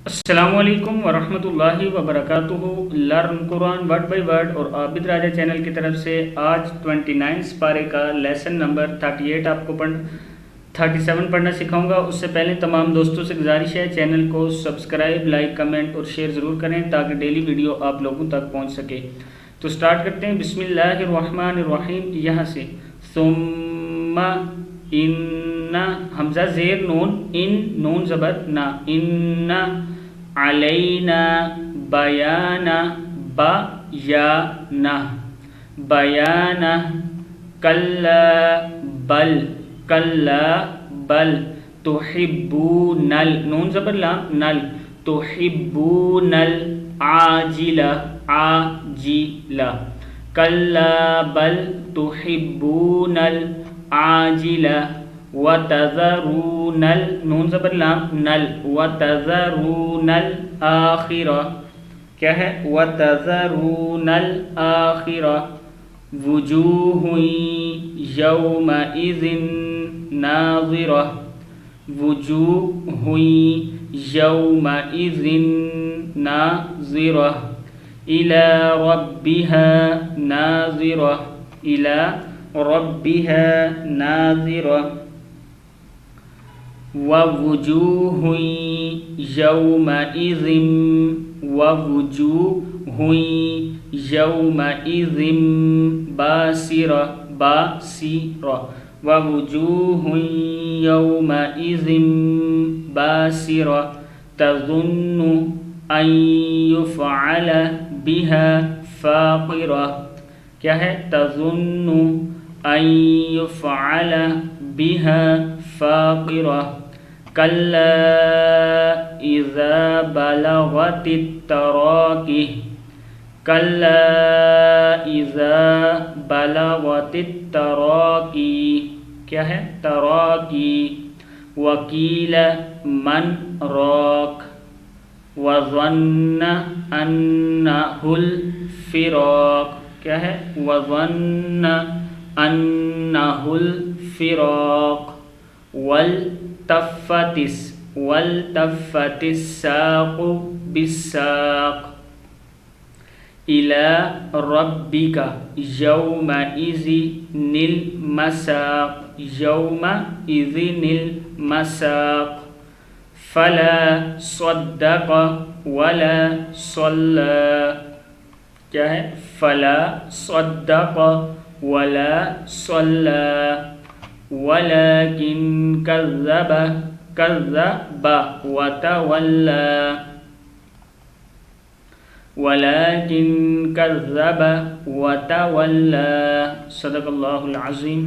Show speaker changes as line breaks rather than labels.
السلام علیکم ورحمۃ اللہ وبرکاتہ۔ Learn Quran word by word اور عابد راجہ چینل کی طرف سے آج 29 پارے کا لیسن نمبر 38 آپ کو 37 پڑھنا سکھاؤں گا۔ اس سے پہلے تمام دوستوں سے گزارش ہے چینل کو سبسکرائب، لائک، کمنٹ اور شیئر ضرور کریں تاکہ ڈیلی ویڈیو آپ لوگوں تک پہنچ سکے۔ تو سٹارٹ کرتے ہیں۔ بسم اللہ الرحمن الرحیم، یہاں سے ثم ان حمزہ زیر نون، ان نون زبر نا، ان علینا بیانا بیانا بیانا کلا بل کلا بل تحبون نون زبر لام نل تحبون العاجلہ عاجلہ کلا بل تحبون العاجلہ وتذرون نون زبر لام نل وتذرون الآخرہ، کیا ہے؟ وتذرون الآخرہ وجوہ یومئذ ناظرہ وجوہ یومئذ ناظرہ الی ربها ناظرہ الی ربها ناظرہ ووجوہ یومئذ ووجوہ یومئذ باسرہ باسرہ ووجوہ یومئذ باسرہ تظن ان یفعل بها فاقرہ، کیا ہے؟ تظن ان یفعل بها فاقرہ کلا اذا بلغت التراقی کلا اذا بلغت التراقی، کیا ہے؟ تراقی وقیل من راق وظن انہ الفراق، کیا ہے؟ وظن انہ الفراق والتفت الساق بالساق إلى ربك يومئذ المساق يومئذ المساق فلا صدق ولا صلى، کیا ہے؟ فلا صدق ولا صلى ولكن كذب وتولى ولكن كذب وتولى صدق اللہ العظیم۔